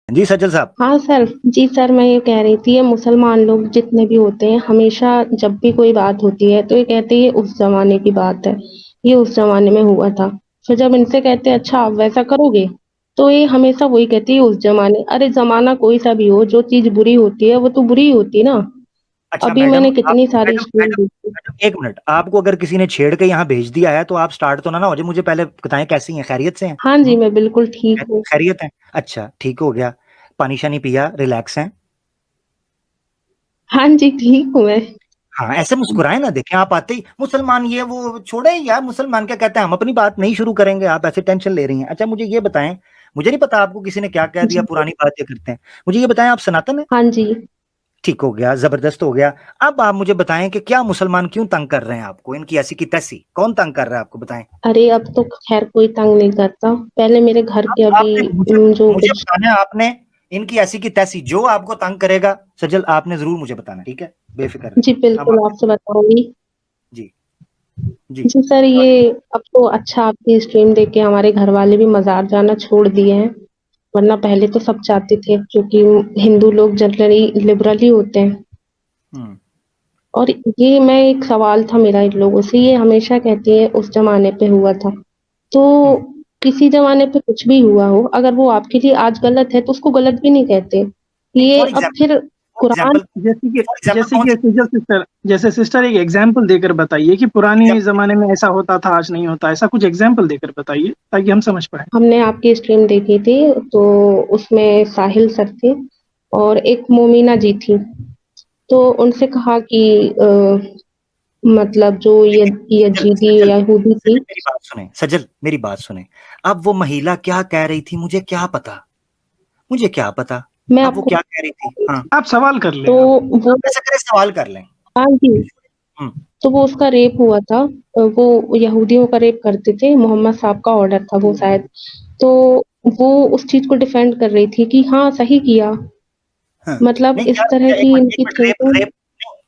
जी सज्जल साहब। हाँ सर। जी सर, मैं ये कह रही थी, ये मुसलमान लोग जितने भी होते हैं हमेशा जब भी कोई बात होती है तो ये कहते हैं ये उस जमाने की बात है, ये उस जमाने में हुआ था। फिर जब इनसे कहते हैं अच्छा आप वैसा करोगे, तो ये हमेशा वही कहती है उस जमाने। अरे जमाना कोई सा भी हो, जो चीज बुरी होती है वो तो बुरी ही होती ना। अच्छा अभी मैडम, मैंने आप कितनी सारी मैडम स्टोरी मैडम देखी। मैडम एक मिनट, आपको अगर किसी ने छेड़ के यहाँ भेज दिया है तो आप स्टार्ट तो ना हो जाए, मुझे पहले बताएं कैसी हैं, खैरियत से हैं? हाँ जी, मैं बिल्कुल ठीक हूँ। खैरियत है? अच्छा ठीक हो गया। पानी शानी पिया, रिलैक्स हैं? हाँ जी, ठीक हूँ मैं। हाँ ऐसे मुस्कुराए ना, देखें आप आते ही मुसलमान ये वो छोड़े यार, मुसलमान क्या कहते हैं, हम अपनी बात नहीं शुरू करेंगे, आप ऐसे टेंशन ले रही हैं। अच्छा मुझे ये बताएं, मुझे नहीं पता आपको किसी ने क्या कह दिया, जी। पुरानी बातें करते हैं। मुझे ये बताएं आप सनातन है? हाँ जी। ठीक हो गया, जबरदस्त हो गया। अब आप मुझे बताएं कि क्या मुसलमान क्यों तंग कर रहे हैं आपको, इनकी ऐसी की तैसी कौन तंग कर रहा है आपको, बताएं। अरे अब तो खैर कोई तंग नहीं करता, पहले मेरे घर के अभी आपने मुझे जो मुझे कुछ। बताना है, आपने इनकी ऐसी की तैसी जो आपको तंग करेगा सजल, आपने जरूर मुझे बताना है, ठीक है? बेफिक्र जी रहिए, हम बिल्कुल आपके। आपसे बताऊंगी। जी जी। जी सर, ये अब तो अच्छा आपकी स्ट्रीम देख के हमारे घर वाले भी मजार जाना छोड़ दिए हैं, वरना पहले तो सब जाते थे, क्योंकि हिंदू लोग जनरली लिबरल ही होते हैं। हम्म और ये मैं एक सवाल था मेरा इन लोगों से, ये हमेशा कहती है उस जमाने पे हुआ था, तो हम्म। किसी जमाने पे कुछ भी हुआ हो, अगर वो आपके लिए आज गलत है तो उसको गलत भी नहीं कहते। ये फॉर अब एग्जाम्पल, फिर for Quran. Example, for example जैसे कौन कि सी? सिस्टर सिस्टर जैसे सिस्टर एक एग्जाम्पल देकर बताइए कि पुराने एग्जाम्पल जमाने में ऐसा होता था, आज नहीं होता, ऐसा कुछ एग्जाम्पल देकर बताइए ताकि हम समझ पाए। हमने आपकी स्ट्रीम देखी थी, तो उसमें साहिल सर थे और एक मोमिना जी थी, तो उनसे कहा कि मतलब जो ये लेकिन सजल यजीदी सजल यहूदी सजल थी। मेरी बात सुने, सजल मेरी बात सुने। अब वो महिला क्या कह रही थी मुझे क्या पता, मुझे क्या पता। मैं अब वो आपको क्या कह रही थी? हाँ, आप सवाल कर तो लें आप। वो, ऐसा करें सवाल कर लें। हाँ जी, हम्म तो वो उसका रेप हुआ था। वो यहूदियों का रेप करते थे, मोहम्मद साहब का ऑर्डर था वो शायद। तो वो उस चीज को डिफेंड कर रही थी कि हाँ सही किया। हाँ। मतलब नहीं इस क्या तरह क्या, की एक इनकी मिनट, रेप थिंकिंग। रेप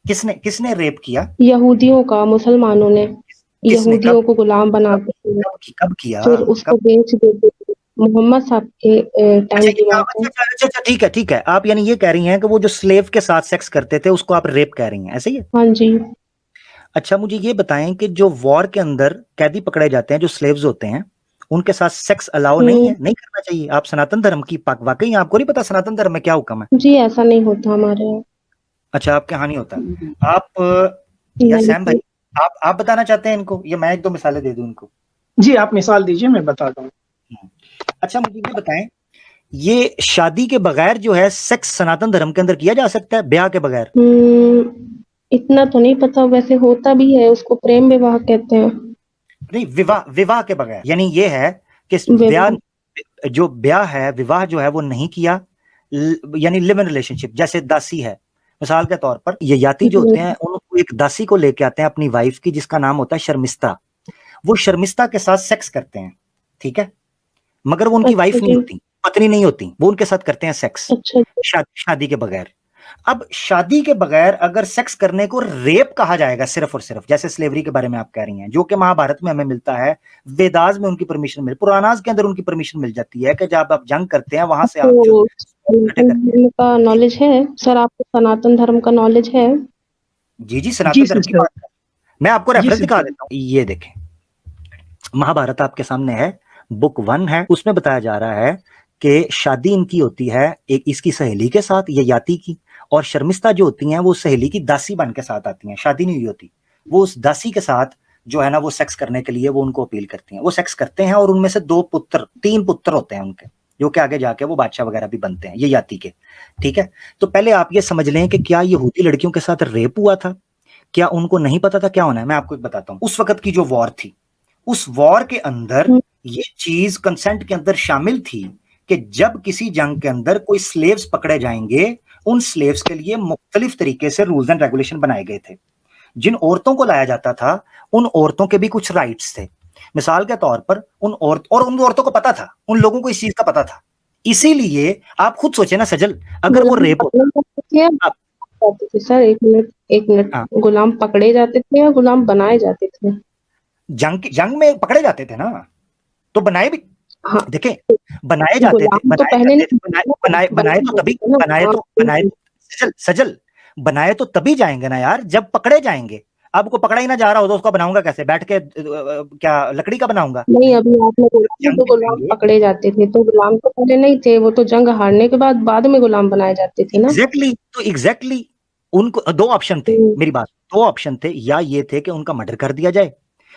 किसने किसने रेप किया? यहूदियों का, मुसलमानों ने किसने कब यहूदियों को गुलाम कब बनाते थे, कब किया? फिर कब? उसको बेच देते थे। मोहम्मद साहब के अच्छा टाइम की बात अच्छा है। अच्छा अच्छा अच्छा, ठीक है ठीक है, आप यानी ये कह रही हैं कि वो जो स्लेव के साथ सेक्स करते थे उसको आप रेप कह रही हैं, ऐसे ही है? हाँ जी। अच्छा मुझे ये बताएं कि जो वॉर के अंदर कैदी पकड़े जाते हैं, जो स्लेव्स होते हैं, उनके साथ सेक्स अलाउ नहीं है, हम्म। नहीं करना चाहिए? आप सनातन धर्म की पाक, वाकई आपको नहीं पता सनातन धर्म में क्या हुक्म है? जी ऐसा नहीं होता हमारे यहाँ। अच्छा आपके यहाँ नहीं होता। आप या नहीं सैम भाई, जी। आप बताना चाहते हैं इनको, या मैं एक दो मिसालें दे दूं इनको? जी आप मिसाल दीजिए, मैं बताता हूँ। हम्म। अच्छा मुझे ये बताएं, ये शादी के बगैर जो है सेक्स सनातन धर्म के अंदर किया जा सकता है, ब्याह के बगैर? इतना तो नहीं पता, वैसे होता भी है, उसको प्रेम विवाह कहते हैं। नहीं, विवाह विवाह के बगैर, यानी ये है कि ब्याह, विवाह। जो ब्याह है, विवाह जो है वो नहीं किया, यानी लिव इन रिलेशनशिप, जैसे दासी है मिसाल के तौर पर, ये याति जो होते हैं उनको एक दासी को लेके आते हैं अपनी वाइफ की, जिसका नाम होता है शर्मिस्ता। वो शर्मिस्ता के साथ सेक्स करते हैं, ठीक है? मगर वो उनकी अच्छा वाइफ नहीं जी। होती, पत्नी नहीं होती, वो उनके साथ करते हैं सेक्स, अच्छा जी। शादी के बगैर। अब शादी के बगैर अगर सेक्स करने को रेप कहा जाएगा सिर्फ और सिर्फ, जैसे स्लेवरी के बारे में आप कह रही हैं, जो कि महाभारत में हमें मिलता है, वेदास में उनकी परमिशन मिल, पुराणास के अंदर उनकी परमिशन मिल जाती है कि जब आप जंग करते हैं वहां से आप जो तो इकट्ठे सनातन करते हैं। धर्म का नॉलेज है सर? आपको सनातन धर्म का नॉलेज है? जी जी, जी सनातन धर्म की सिस्टर। बात कर, मैं आपको जी रेफरेंस दिखा सिस्टर। देता हूँ, ये देखें, महाभारत आपके सामने है, बुक 1 है, उसमें बताया जा रहा है कि शादी इनकी होती है एक इसकी सहेली के साथ, ये याति की, और शर्मिष्ठा जो होती हैं वो सहेली की दासी बन के साथ आती हैं, शादी नहीं हुई होती। वो उस दासी के साथ जो है ना वो सेक्स करने के लिए वो उनको अपील करती हैं, वो सेक्स करते हैं, और उनमें से 3 पुत्र होते हैं उनके, जो कि आगे जाके वो बादशाह वगैरह भी बनते हैं, ये याति के। ठीक है? तो पहले आप ये समझ लें कि क्या यहूदी लड़कियों के साथ रेप हुआ था, क्या उनको नहीं पता था क्या होना है? मैं आपको एक बताता हूँ, उस वक्त की जो वॉर थी, उस वॉर के अंदर हम्म। ये चीज कंसेंट के अंदर शामिल थी कि जब किसी जंग के अंदर कोई स्लेव्स पकड़े जाएंगे, उन स्लेव्स के लिए मुख्तलिफ तरीके से रूल्स एंड रेगुलेशन बनाए गए थे। जिन औरतों को लाया जाता था उन औरतों के भी कुछ राइट्स थे। मिसाल के तौर पर उन औरतों को पता था, उन लोगों को इस चीज का पता था। इसीलिए आप खुद सोचे ना सजल, अगर वो गुलाम रेप पकड़े होता। जाते थे या आप, जाते थे सर? एक मिनट, एक मिनट। हाँ, गुलाम पकड़े जाते थे या गुलाम बनाए जाते थे? जंग में पकड़े जाते थे ना, तो बनाए भी। हाँ देखें, बनाए जाते थे, गुलाम तो बनाए पहले जाते थे, बनाए बनाए तो तभी, बनाए तो सजल सजल बनाए तो तभी जाएंगे ना यार, जब पकड़े जाएंगे। अब को पकड़ा ही ना जा रहा हो तो उसको बनाऊंगा कैसे? बैठ के क्या लकड़ी का बनाऊंगा? नहीं, अभी आपने बोला ना जंग तो में गुलाम जाएंगे। पकड़े जाते थे, तो गुलाम तो पहले नहीं थे, वो तो जंग हारने के बाद में गुलाम बनाए जाते थे ना। एग्जैक्टली तो एग्जैक्टली उनको दो ऑप्शन थे, मेरी बात, दो ऑप्शन थे, या ये थे कि उनका मर्डर कर दिया जाए,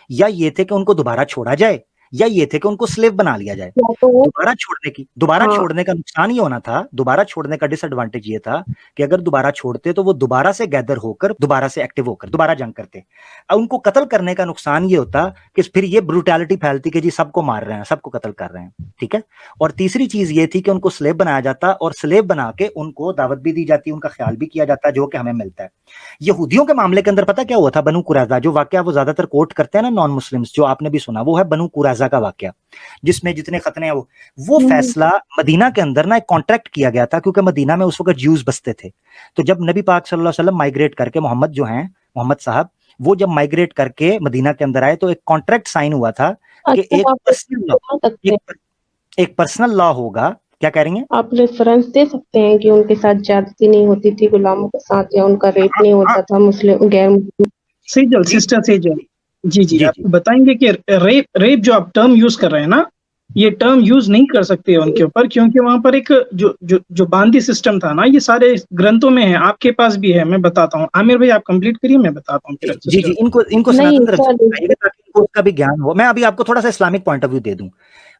या ये थे कि उनको दोबारा छोड़ा जाए, या ये थे कि उनको स्लेव बना लिया जाए। या तो दोबारा हाँ छोड़ने का नुकसान ये होना था, दोबारा छोड़ने का डिसएडवांटेज ये था कि अगर दोबारा छोड़ते तो वो दोबारा से गैदर होकर, दोबारा से एक्टिव होकर दोबारा जंग करते। अब उनको कत्ल करने का नुकसान ये होता कि फिर ये ब्रूटैलिटी फैलती कि जी सबको मार रहे हैं, सबको कत्ल कर रहे हैं, ठीक है। और तीसरी चीज ये थी कि उनको स्लेव बनाया जाता, और स्लेव बना के उनको दावत भी दी जाती, उनका ख्याल भी किया जाता, जो कि हमें मिलता है। यहूदियों के मामले के अंदर पता क्या हुआ था? बनु कुरैजा, जो वाकया वो ज्यादातर कोट करते हैं ना नॉन मुस्लिम्स, जो आपने भी सुना, वो है बनु कुरैजा का वाकया, जिसमें जितने खतने हैं वो फैसला मदीना के अंदर ना एक कॉन्ट्रैक्ट किया गया था, क्योंकि मदीना में उस वक्त ज्यूज बसते थे। तो जब नबी पाक सल्लल्लाहु अलैहि वसल्लम माइग्रेट करके, मोहम्मद जो हैं, मोहम्मद साहब, वो जब माइग्रेट करके मदीना के अंदर आए तो एक कॉन्ट्रैक्ट साइन हुआ था कि अच्छा, एक आप पर्सनल लॉ, बता सकते हैं, एक पर्सनल लॉ होगा। क्या कह रही हैं? आप रेफरेंस दे सकते हैं कि उनके साथ ज्यादती नहीं होती थी गुलामों के साथ, या उनका रेप हाँ नहीं हाँ, होता था मुस्लिम गैर मुस्लिम? सेजल, जी सिस्टर सेजल, जी जी, जी आप जी बताएंगे कि रेप रेप जो आप टर्म यूज कर रहे हैं ना, ये टर्म यूज नहीं कर सकते उनके ऊपर, क्योंकि वहां पर एक जो बांदी सिस्टम था ना, ये सारे ग्रंथों में है, आपके पास भी है। मैं बताता हूँ, आमिर भाई आप कंप्लीट करिए, मैं बताता हूँ फिर जी जी, सिस्टर। इनको इनको नहीं सनातन धर्म से सर, बताइएगा ताकि इनको उसका भी ज्ञान हो। मैं अभी आपको थोड़ा सा इस्लामिक पॉइंट ऑफ व्यू दे दूं।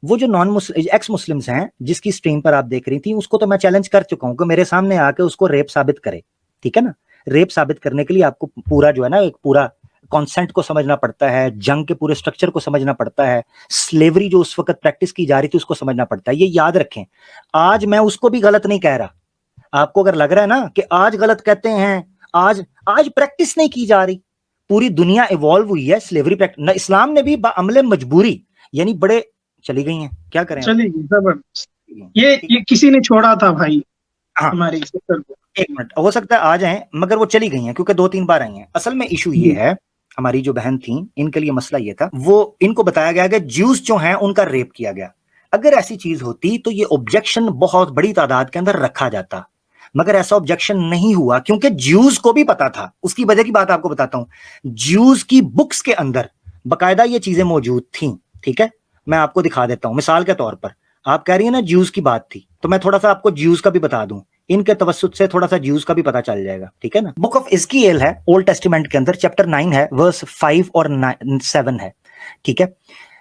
वो जो नॉन मुस्लिम एक्स मुस्लिम्स हैं जिसकी स्ट्रीम पर आप देख रही थी, उसको तो मैं चैलेंज कर चुका हूं कि मेरे सामने आके उसको रेप साबित करे, ठीक है ना। रेप साबित करने के लिए आपको पूरा जो है ना, एक पूरा कॉन्सेंट को समझना पड़ता है, जंग के पूरे स्ट्रक्चर को समझना पड़ता है, स्लेवरी जो उस वक्त प्रैक्टिस की जा रही थी उसको समझना पड़ता है। ये याद रखें, आज मैं उसको भी गलत नहीं कह रहा। आपको अगर लग रहा है ना कि आज गलत कहते हैं, आज आज प्रैक्टिस नहीं की जा रही, पूरी दुनिया इवॉल्व हुई है, स्लेवरी प्रैक्टिस, इस्लाम ने भी अमले मजबूरी यानी बड़े चली गई हैं, क्या करें चलिए, जबरदस्त। ये ठीक है। किसी ने छोड़ा था भाई हाँ, हमारी सिस्टर को। एक मिनट, हो सकता है आ जाएं, मगर वो चली गई हैं क्योंकि 2-3 बार आई हैं। असल में इशू ये है, हमारी जो बहन थी, इनके लिए मसला ये था, वो इनको बताया गया कि ज्यूस जो हैं उनका रेप किया गया। अगर ऐसी चीज होती तो ये ऑब्जेक्शन बहुत बड़ी तादाद के अंदर रखा जाता, मगर ऐसा ऑब्जेक्शन नहीं हुआ क्योंकि ज्यूज को भी पता था। उसकी वजह की बात आपको बताता हूं। ज्यूज की बुक्स के अंदर बकायदा ये चीजें मौजूद थी, ठीक है। मैं आपको दिखा देता हूं, मिसाल के तौर पर आप कह रही है ना ज्यूज की बात थी, तो मैं थोड़ा सा आपको ज्यूज का भी बता दूं, इनके तवस्सुत से थोड़ा सा ज्यूज का भी पता चल जाएगा, ठीक है ना। बुक ऑफ इज़कीएल है, ओल्ड टेस्टामेंट के अंदर, चैप्टर 9 है, वर्स 5 और 7 है, ठीक है।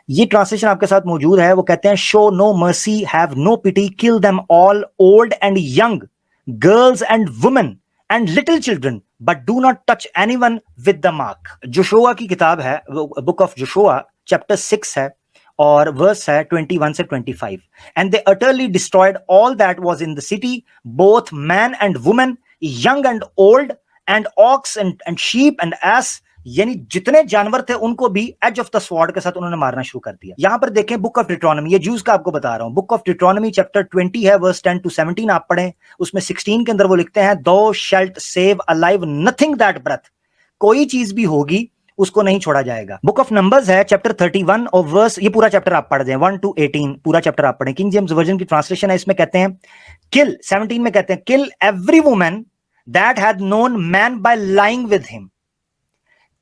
ये ट्रांसलेशन आपके साथ मौजूद है। वो कहते हैं, show no mercy, have no pity, kill them all, old and young, girls and women and little children, but do not touch anyone with the mark. Joshua की किताब है, बुक ऑफ जोशुआ, चैप्टर 6 है और verse है 21 से 25। And they utterly destroyed all that was in the city, both man and women, young and old, and ox and sheep and ass, यानी जितने जानवर थे उनको भी एज ऑफ द स्वॉर्ड के साथ उन्होंने मारना शुरू कर दिया। यहां पर देखें बुक ऑफ डिट्रोनमी, ये ज्यूज का आपको बता रहा हूं, बुक ऑफ डिट्रोनमी चैप्टर 20 है, वर्स 10 to 17 आप पढ़ें। उसमें 16 के अंदर वो लिखते हैं, thou shalt save alive nothing that breath, कोई चीज भी होगी उसको नहीं छोड़ा जाएगा। बुक ऑफ नंबर्स है, चैप्टर 31 और वर्स, ये पूरा चैप्टर आप पढ़ दें, 1 to 18 पूरा चैप्टर आप पढ़ें। किंग जेम्स वर्जन की ट्रांसलेशन है, इसमें कहते हैं, किल, 17 में कहते हैं, kill every woman that had known man by lying with him.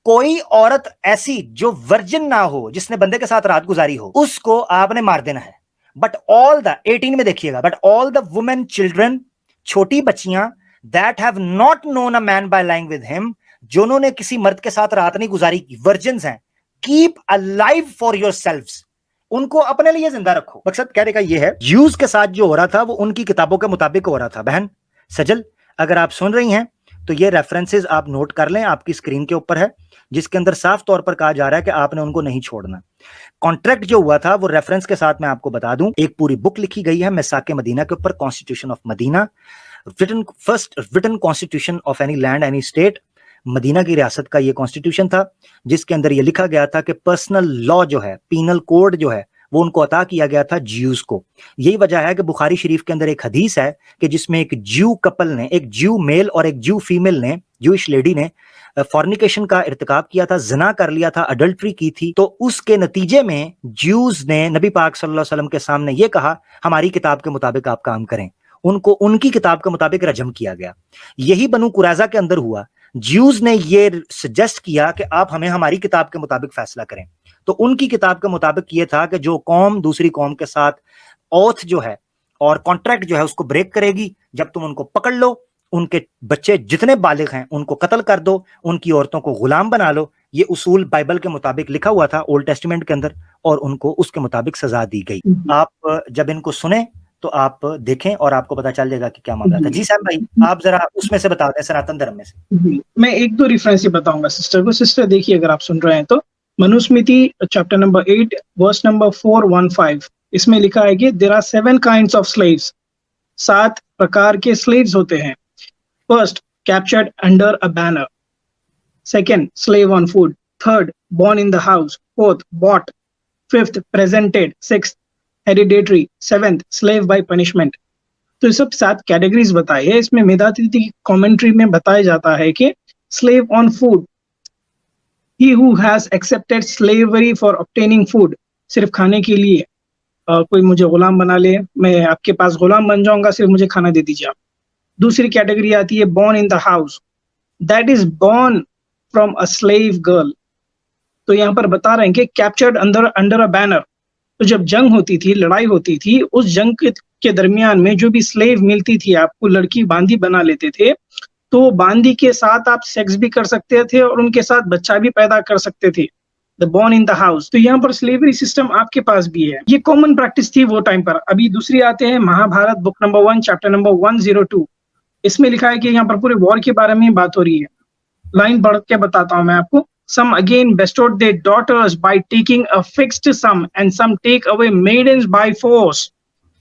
कोई औरत ऐसी जो वर्जिन ना हो, जिसने बंदे के साथ रात गुजारी हो, उसको आपने मार देना है। बट ऑल द 18 में देखिएगा, but all the women children, छोटी बच्चियां, that have not known a man by lying with him, जिन्होंने किसी मर्द के साथ रात नहीं गुजारी की, वर्जिन्स हैं, कीप अलाइव फॉर योरसेल्व्स, उनको अपने लिए जिंदा रखो। मकसद कहने का यह है, यूज के साथ जो हो रहा था वो उनकी किताबों के मुताबिक हो रहा था। बहन सजल, अगर आप सुन रही हैं तो ये रेफरेंसेस आप नोट कर लें, आपकी स्क्रीन के ऊपर है, जिसके अंदर साफ तौर पर कहा जा रहा है कि आपने उनको नहीं छोड़ना। कॉन्ट्रैक्ट जो हुआ था वो रेफरेंस के साथ मैं आपको बता दूं, एक पूरी बुक लिखी गई है मिसाके मदीना के ऊपर, constitution of Medina, first written constitution of any land any state. Medina की रियासत का ये कॉन्स्टिट्यूशन था, जिसके अंदर ये लिखा गया था कि पर्सनल लॉ जो है, पीनल कोड जो है, वो उनको अता किया गया था ज्यूज को। यही वजह है कि बुखारी शरीफ के अंदर एक हदीस है कि जिसमें एक ज्यू कपल ने, एक ज्यू मेल और एक ज्यू फीमेल ने, ज्यूइश लेडी ने फॉर्निकेशन का इर्तिकाब किया था, जना कर लिया था, अडल्ट्री की थी। तो उसके नतीजे में ज्यूज ने नबी पाक सल्लल्लाहु अलैहि वसल्लम के सामने ये कहा, हमारी किताब के मुताबिक आप काम करें। उनको उनकी किताब के मुताबिक रजम किया गया। यही बनु कुरैज़ा के अंदर हुआ। ज्यूज ने ये सजेस्ट किया कि आप हमें हमारी किताब के मुताबिक फैसला करें। तो उनकी किताब के मुताबिक ये था कि जो कौम दूसरी कौम के साथ ओथ जो है और कॉन्ट्रैक्ट जो है उसको ब्रेक करेगी, जब तुम उनको पकड़ लो, उनके बच्चे जितने बालिग हैं उनको कत्ल कर दो, उनकी औरतों को गुलाम बना लो। ये उसूल बाइबल के मुताबिक लिखा हुआ था ओल्ड टेस्टामेंट के अंदर, और उनको उसके मुताबिक सजा दी गई। आप जब इनको सुने तो आप देखें और आपको पता चल जाएगा कि क्या मामला था। जी साहब भाई, आप जरा उसमें से बता दें, सनातन धर्म में से। मैं एक दो रेफरेंस बताऊंगा सिस्टर को। सिस्टर देखिए, अगर आप सुन रहे हैं तो Manusmriti chapter number 8 verse number 415, इसमें लिखा है कि there are 7 kinds of slaves, 7 प्रकार के स्लेव्स होते हैं। First, captured under a banner. Second, slave on food. Third, born in the house। Fourth, bought। Fifth, presented। Sixth, hereditary। Seventh, slave by punishment। तो ये सब 7 कैटेगरीज बताई है। इसमें मेधातिथि की कमेंट्री में बताया जाता है कि slave on food, he who has accepted slavery for obtaining food, सिर्फ खाने के लिए कोई मुझे गुलाम बना ले, मैं आपके पास गुलाम बन जाऊंगा, सिर्फ मुझे खाना दे दीजिए आप। दूसरी कैटेगरी आती है born in the house, that is born from a slave girl। तो यहाँ पर बता रहे हैं कि कैप्चर्ड अंडर अ बैनर। तो जब जंग होती थी, लड़ाई होती थी, उस जंग के दरमियान में जो भी स्लेव मिलती थी आपको, लड़की बांदी बना लेते थे, तो बांदी के साथ आप सेक्स भी कर सकते थे और उनके साथ बच्चा भी पैदा कर सकते थे। The born in the house. तो यहाँ पर स्लेवरी सिस्टम आपके पास भी है, ये कॉमन प्रैक्टिस थी वो टाइम पर। अभी दूसरी आते हैं Mahabharata book number 1 chapter number 102। इसमें लिखा है कि यहाँ पर पूरे वॉर के बारे में बात हो रही है। लाइन पढ़ के बताता हूँ मैं आपको। Some again bestowed their daughters by taking a fixed sum, and some take away maidens by force.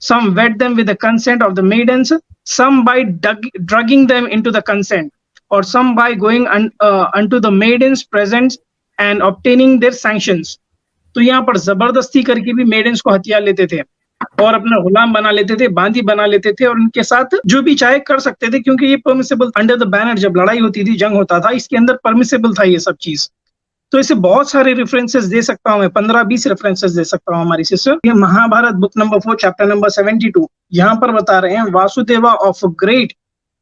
Some wed them with the consent of the maidens, some by drugging them into the consent, or some by going unto the maidens' presence and obtaining their sanctions. तो यहाँ पर जबरदस्ती करके भी maidens को हथियार लेते थे और अपना गुलाम बना लेते थे, बांदी बना लेते थे, और उनके साथ जो भी चाहे कर सकते थे, क्योंकि ये परमिसेबल अंडर द बैनर। जब लड़ाई होती थी, जंग होता था, इसके अंदर परमिसेबल था ये सब चीज। तो ऐसे बहुत सारे रेफरेंसेस दे सकता हूं मैं, 15-20 रेफरेंसेस दे सकता हूं हमारी सिस्टर। ये Mahabharata book number 4 chapter number 72, यहाँ पर बता रहे हैं Vasudeva of great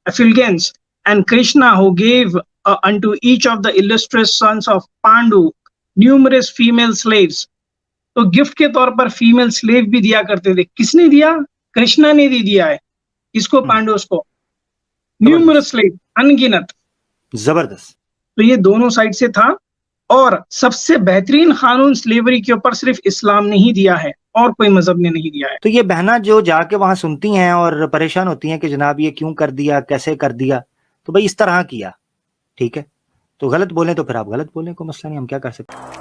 effulgence and Krishna who gave unto each of the illustrious sons of Pandu numerous female slaves। तो गिफ्ट के तौर पर फीमेल स्लेव भी दिया करते थे। किसने दिया? कृष्णा ने दिया है। इसको पांडवों को न्यूमरस स्लेव, अनगिनत। जबरदस्त। तो ये दोनों साइड से था। और सबसे बेहतरीन कानून स्लेवरी के ऊपर सिर्फ इस्लाम ने ही दिया है और कोई मजहब ने नहीं दिया है। तो ये बहना जो जाके वहां सुनती हैं और परेशान होती हैं कि जनाब ये क्यों कर दिया, कैसे कर दिया, तो भाई इस तरह किया, ठीक है। तो गलत बोलें तो फिर आप गलत बोलें, कोई मसला नहीं, हम क्या कर सकते हैं।